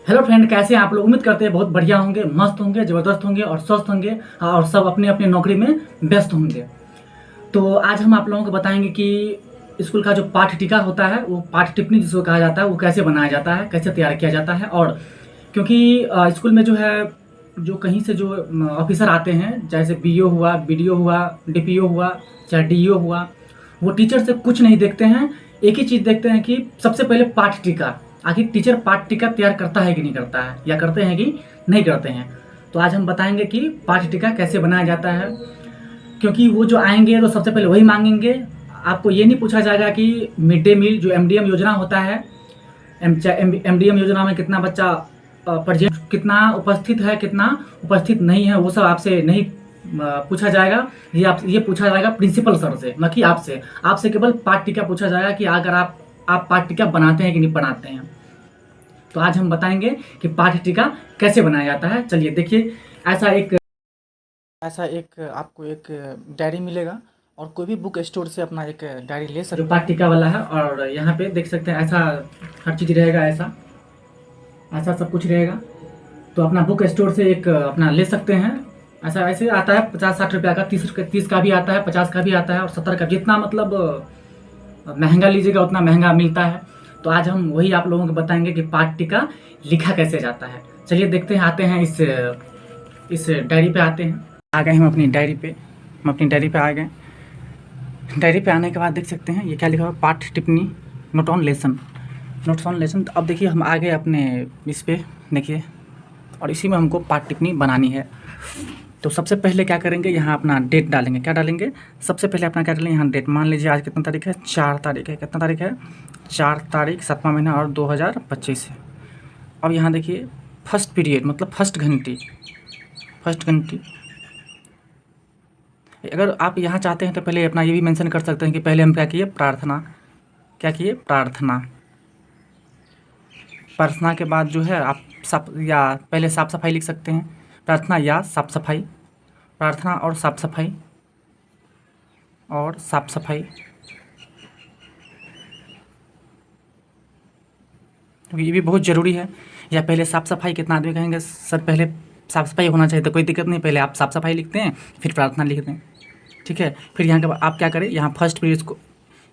Hello friend, कैसे हैं आप लोग। उम्मीद करते हैं बहुत बढ़िया होंगे, मस्त होंगे, ज़बरदस्त होंगे और स्वस्थ होंगे। और सब अपने अपने नौकरी में व्यस्त होंगे। तो आज हम आप लोगों को बताएंगे कि स्कूल का जो पाठ्य टीका होता है, वो पाठ्य टिप्पणी जिसको कहा जाता है, वो कैसे बनाया जाता है, कैसे तैयार किया जाता है। और क्योंकि स्कूल में जो है, जो कहीं से जो ऑफिसर आते हैं, जैसे बीओ हुआ, बीडीओ हुआ, डीपीओ हुआ, चाहे डीईओ हुआ, वो टीचर से कुछ नहीं देखते हैं। एक ही चीज़ देखते हैं कि सबसे पहले पाठ्य टीका, आखिर टीचर पाठ्य टीका तैयार करता है कि नहीं करता है, या करते हैं कि नहीं करते हैं। तो आज हम बताएंगे कि पाठ्य टीका कैसे बनाया जाता है। क्योंकि वो जो आएंगे तो सबसे पहले वही मांगेंगे। आपको ये नहीं पूछा जाएगा कि मिड डे मील जो एमडीएम योजना होता है, एमडीएम योजना में कितना बच्चा प्रेजेंट, कितना उपस्थित है, कितना उपस्थित नहीं है, वो सब आपसे नहीं पूछा जाएगा। ये पूछा जाएगा प्रिंसिपल सर से, न कि आपसे। आपसे केवल पाठ टीका पूछा जाएगा कि अगर आप पाठ टीका बनाते हैं कि नहीं बनाते हैं। तो आज हम बताएंगे कि पाठ टीका कैसे बनाया जाता है। चलिए देखिए, ऐसा एक आपको एक डायरी मिलेगा, और कोई भी बुक स्टोर से अपना एक डायरी ले सकते हैं जो पाठ टीका वाला है। और यहाँ पे देख सकते हैं, ऐसा हर चीज़ रहेगा, ऐसा ऐसा सब कुछ रहेगा। तो अपना बुक स्टोर से एक अपना ले सकते हैं। ऐसा ऐसे आता है 50-60 रुपया का, 30 का भी आता है, 50 का भी आता है, और 70 का। जितना मतलब महंगा लीजिएगा उतना महंगा मिलता है। तो आज हम वही आप लोगों को बताएंगे कि पाठ टीका लिखा कैसे जाता है। चलिए देखते हैं, आते हैं इस डायरी पे आते हैं। आ गए हम अपनी डायरी पे, हम अपनी डायरी पे आ गए। डायरी पे आने के बाद देख सकते हैं ये क्या लिखा हुआ है, पाठ टिप्पणी, note on lesson, notes on lesson. तो अब देखिए हम आ गए अपने इस पे, देखिए, और इसी में हमको पाठ टिप्पणी बनानी है। तो सबसे पहले क्या करेंगे, यहाँ अपना डेट डालेंगे। क्या डालेंगे, सबसे पहले अपना क्या डालेंगे, यहाँ डेट। मान लीजिए आज कितना तारीख है, 4 तारीख है। कितना तारीख है, 4 तारीख 7वां महीना और 2025 है। अब यहाँ देखिए, फर्स्ट पीरियड मतलब फर्स्ट घंटी, फर्स्ट घंटी। अगर आप यहाँ चाहते हैं तो पहले अपना ये भी मेंशन कर सकते हैं कि पहले हम क्या किए, प्रार्थना। क्या किए, प्रार्थना। प्रार्थना के बाद जो है आप या पहले साफ़ सफाई लिख सकते हैं, प्रार्थना या साफ़ सफाई, प्रार्थना और साफ़ सफाई, और साफ़ सफाई। क्योंकि ये भी बहुत ज़रूरी है। या पहले साफ़ सफाई, कितना आदमी कहेंगे सर पहले साफ़ सफाई होना चाहिए, तो कोई दिक्कत नहीं, पहले आप साफ़ सफाई लिखते हैं, फिर प्रार्थना लिखते हैं, ठीक है। फिर यहाँ के बाद आप क्या करें, यहाँ फर्स्ट पीरियड को,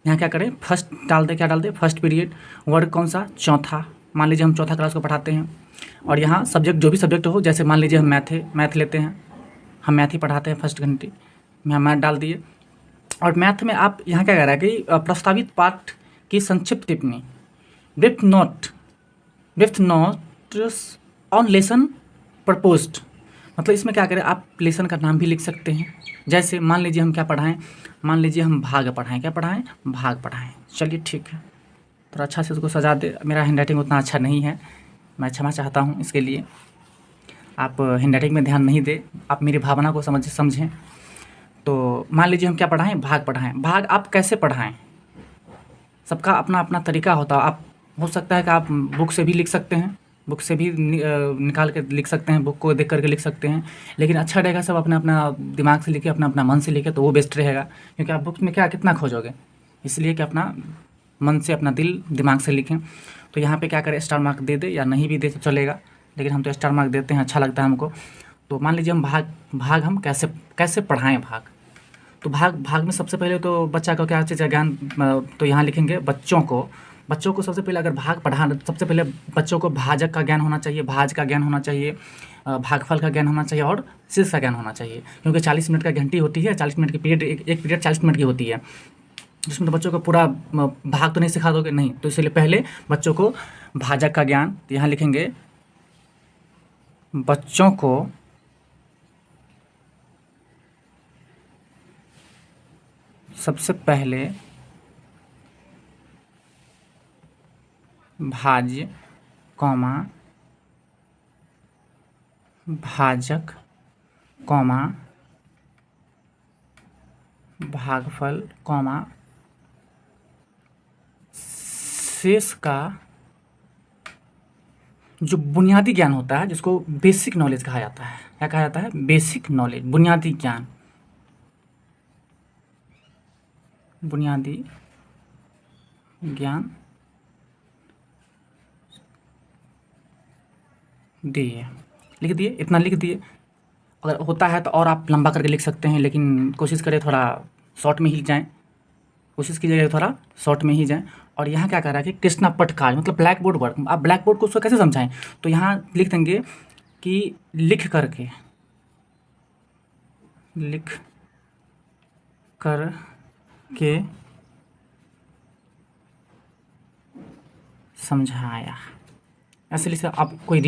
यहाँ क्या करें, फर्स्ट डाल दें। क्या डाल दें, फर्स्ट पीरियड। वर्ग कौन सा, चौथा। मान लीजिए हम चौथा क्लास को पढ़ाते हैं, और यहाँ सब्जेक्ट जो भी सब्जेक्ट हो, जैसे मान लीजिए हम मैथ लेते हैं, हम मैथ ही पढ़ाते हैं फर्स्ट घंटे में, हम मैथ डाल दिए। और मैथ में आप यहाँ क्या कह रहा है कि प्रस्तावित पाठ की संक्षिप्त टिप्पणी, brief note, brief notes on lesson proposed. मतलब इसमें क्या करें, आप लेसन का नाम भी लिख सकते हैं। जैसे मान लीजिए हम क्या पढ़ाएं, मान लीजिए हम भाग पढ़ाएं। क्या पढ़ाएं, भाग पढ़ाएं। चलिए ठीक है, थोड़ा अच्छा से उसको सजा दे। मेरा हैंडराइटिंग उतना अच्छा नहीं है, मैं क्षमा चाहता हूँ इसके लिए। आप हैंडराइटिंग में ध्यान नहीं दें, आप मेरी भावना को समझें। तो मान लीजिए हम क्या पढ़ाएं, भाग पढ़ाएं। भाग आप कैसे पढ़ाएं, सबका अपना अपना तरीका होता है। आप, हो सकता है कि आप बुक से भी लिख सकते हैं, बुक से भी निकाल के लिख सकते हैं, बुक को देख करके लिख सकते हैं। लेकिन अच्छा रहेगा सब अपना अपना दिमाग से लिखे, अपना अपना मन से लिखे, तो वो बेस्ट रहेगा। क्योंकि आप बुक में क्या कितना खोजोगे, इसलिए कि अपना मन से, अपना दिल दिमाग से लिखें। तो यहाँ पे क्या करें, स्टार मार्क दे दे, या नहीं भी दे तो चलेगा, लेकिन हम तो स्टार मार्क देते हैं, अच्छा लगता है हमको। तो मान लीजिए हम भाग हम कैसे कैसे पढ़ाएँ भाग। तो भाग में सबसे पहले तो बच्चा का क्या चीज़ है, ज्ञान। तो यहाँ लिखेंगे बच्चों को सबसे पहले अगर भाग पढ़ाना, सबसे पहले बच्चों को भाजक का ज्ञान होना चाहिए, भाज का ज्ञान होना चाहिए, भागफल का ज्ञान होना चाहिए, और शीर्ष का ज्ञान होना चाहिए। क्योंकि 40 मिनट का घंटी होती है, 40 मिनट की पीरियड, एक पीरियड 40 मिनट की होती है, जिसमें तो बच्चों को पूरा भाग तो नहीं सिखा दोगे, नहीं। तो इसलिए पहले बच्चों को भाजक का ज्ञान, तो यहाँ लिखेंगे बच्चों को सबसे पहले भाज्य, कौमा, भाजक, कौमा, भागफल, कौमा, शेष का जो बुनियादी ज्ञान होता है, जिसको बेसिक नॉलेज कहा जाता है। क्या कहा जाता है, बेसिक नॉलेज, बुनियादी ज्ञान, बुनियादी ज्ञान दिए, लिख दिए, इतना लिख दिए। अगर होता है तो और आप लंबा करके लिख सकते हैं, लेकिन कोशिश करें थोड़ा शॉर्ट में ही जाएँ, कोशिश कीजिएगा थोड़ा शॉर्ट में ही जाएँ। और यहाँ क्या कह रहा है कि कृष्णा पटकाज मतलब ब्लैक बोर्ड वर्क। आप ब्लैक बोर्ड को उसको कैसे समझाएँ? तो यहाँ लिख देंगे कि लिख कर के समझाया। ऐसे लिख आप कोई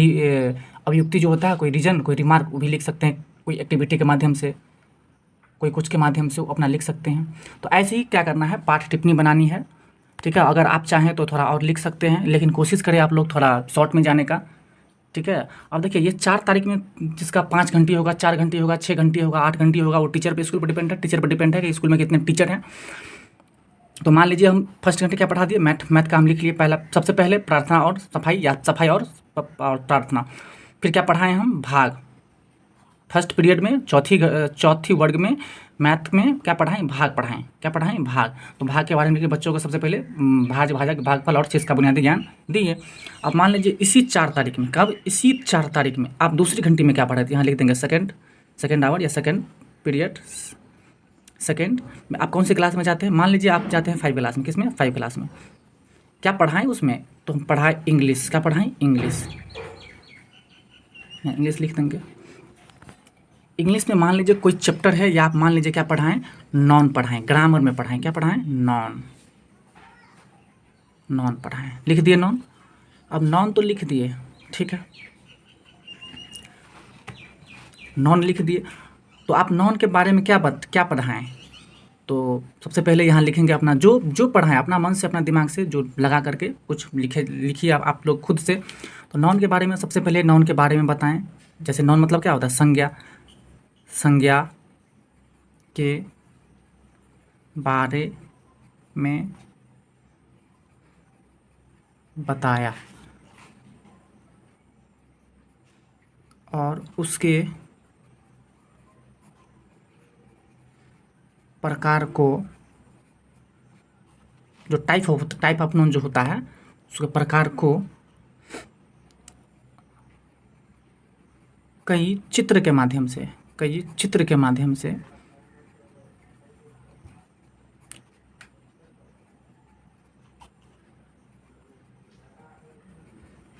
अभियुक्ति जो होता है, कोई रीज़न, कोई रिमार्क वो भी लिख सकते हैं, कोई एक्टिविटी के माध्यम से, कोई कुछ के माध्यम से वो अपना लिख सकते हैं। तो ऐसे ही क्या करना है, पाठ टिप्पणी बनानी है, ठीक है। अगर आप चाहें तो थोड़ा और लिख सकते हैं, लेकिन कोशिश करें आप लोग थोड़ा शॉर्ट में जाने का, ठीक है। अब देखिए ये 4 तारीख में जिसका 5 घंटे होगा, 4 घंटे होगा, 6 घंटे होगा, 8 घंटे होगा, वो टीचर पे, स्कूल पर डिपेंड है, टीचर पर डिपेंड है कि स्कूल में कितने टीचर हैं। तो मान लीजिए हम फर्स्ट घंटे क्या पढ़ा दिए, मैथ का हम लिख लिए। पहला सबसे पहले प्रार्थना और सफाई, या सफाई और प्रार्थना। फिर क्या पढ़ाएं हम, भाग। फर्स्ट पीरियड में चौथी वर्ग में मैथ में क्या पढ़ाएं, भाग पढ़ाएं। क्या पढ़ाएं, भाग। तो भाग के बारे में कि बच्चों को सबसे पहले भाजक, भागफल और शेष का बुनियादी ज्ञान दिए। अब मान लीजिए इसी 4 तारीख में, कब, इसी 4 तारीख में आप दूसरी घंटी में क्या पढ़ाए थे, यहाँ लिख देंगे सेकेंड आवर या सेकेंड पीरियड। सेकेंड में आप कौन सी क्लास में जाते हैं, मान लीजिए आप जाते हैं 5 क्लास में। किस में, 5 क्लास में। क्या पढ़ाएं उसमें, तो हम पढ़ाएं इंग्लिश। क्या पढ़ाएं, इंग्लिश। इंग्लिश लिख देंगे। इंग्लिश में मान लीजिए कोई चैप्टर है, या आप मान लीजिए क्या पढ़ाएं, नॉन पढ़ाएं, ग्रामर में पढ़ाएं। क्या पढ़ाएं, नॉन पढ़ाएं। लिख दिए नॉन। अब नॉन तो लिख दिए, ठीक है, नॉन लिख दिए। तो आप नॉन के बारे में क्या पढ़ाएं, तो सबसे पहले यहाँ लिखेंगे अपना जो पढ़ाएं, अपना मन से, अपना दिमाग से जो लगा करके कुछ लिखिए आप लोग खुद से। तो नॉन के बारे में सबसे पहले नॉन के बारे में बताएं। जैसे नॉन मतलब क्या होता है, संज्ञा के बारे में बताया और उसके प्रकार को, जो टाइप ऑफ नॉन जो होता है उसके प्रकार को कई चित्र के माध्यम से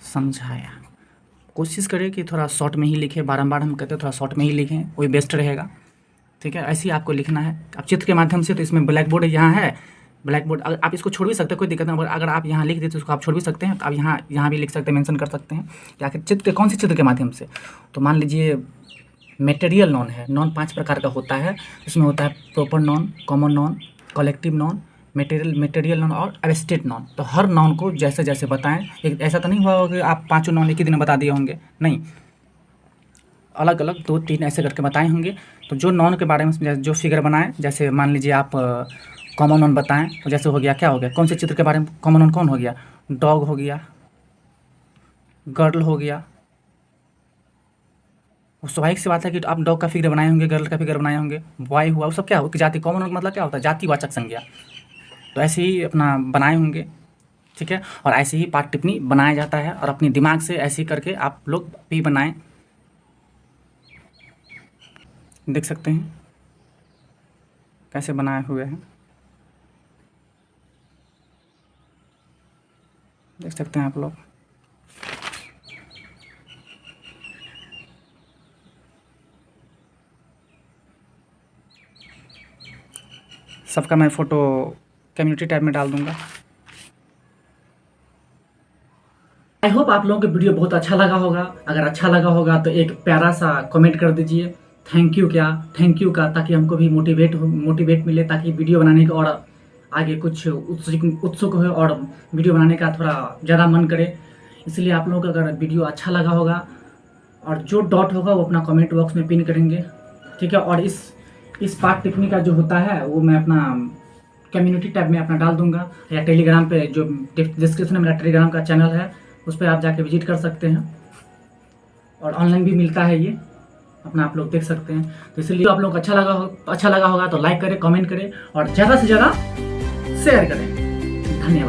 समझाया। कोशिश करें कि थोड़ा शॉर्ट में ही लिखें, बारंबार हम कहते हैं थोड़ा शॉर्ट में ही लिखें, वही बेस्ट रहेगा, ठीक है। ऐसे ही आपको लिखना है। अब चित्र के माध्यम से, तो इसमें ब्लैक बोर्ड यहाँ है, ब्लैक बोर्ड अगर आप इसको छोड़ भी सकते हैं, कोई दिक्कत नहीं। अगर आप यहाँ लिख देते तो उसको आप छोड़ भी सकते हैं। तो आप यहाँ भी लिख सकते हैं, मेंशन कर सकते हैं कि आखिर चित्र, कौन से चित्र के माध्यम से। तो मान लीजिए मटेरियल नॉन है, नॉन 5 प्रकार का होता है। इसमें होता है proper noun, common noun, collective noun, material non और एब्स्ट्रैक्ट नॉन। तो हर नॉन को जैसे जैसे बताएं। एक ऐसा तो नहीं हुआ होगा कि आप 5 नॉन एक ही दिन में बता दिए होंगे, नहीं, अलग अलग 2-3 ऐसे करके बताए होंगे। तो जो नॉन के बारे में जो फिगर बनाएं, जैसे मान लीजिए आप कॉमन नॉन बताएं, तो जैसे हो गया, क्या हो गया, कौन से चित्र के बारे में कॉमन नॉन कौन हो गया, डॉग हो गया, गर्ल हो गया। स्वाभाविक सी बात है कि आप डॉग का फिगर बनाए होंगे, गर्ल का फिगर बनाए होंगे, बॉय हुआ, वो सब क्या हो कि जाति। कॉमन नॉन मतलब क्या होता है, जातिवाचक संज्ञा। तो ऐसे ही अपना बनाए होंगे, ठीक है। और ऐसे ही पाठ टिप्पणी बनाया जाता है, और अपने दिमाग से ऐसे ही करके आप लोग भी बनाएं। देख सकते हैं कैसे बनाए हुए हैं, देख सकते हैं आप लोग। सबका मैं फ़ोटो कम्युनिटी टैब में डाल दूंगा। आई होप आप लोगों को वीडियो बहुत अच्छा लगा होगा। अगर अच्छा लगा होगा तो एक प्यारा सा कमेंट कर दीजिए, थैंक यू का, ताकि हमको भी मोटिवेट मिले, ताकि वीडियो बनाने का और आगे कुछ उत्सुक हो और वीडियो बनाने का थोड़ा ज़्यादा मन करे। इसलिए आप लोगों को अगर वीडियो अच्छा लगा होगा, और जो डॉट होगा वो अपना कमेंट बॉक्स में पिन करेंगे, ठीक है। और इस पाठ टिप्पणी का जो होता है वो मैं अपना कम्युनिटी टैब में अपना डाल दूंगा, या टेलीग्राम पे, जो डिस्क्रिप्शन में मेरा टेलीग्राम का चैनल है उस पर आप जाके विजिट कर सकते हैं, और ऑनलाइन भी मिलता है ये, अपना आप लोग देख सकते हैं। तो इसलिए आप लोग को अच्छा लगा होगा तो लाइक करें, कमेंट करें और ज़्यादा से ज़्यादा शेयर करें। धन्यवाद।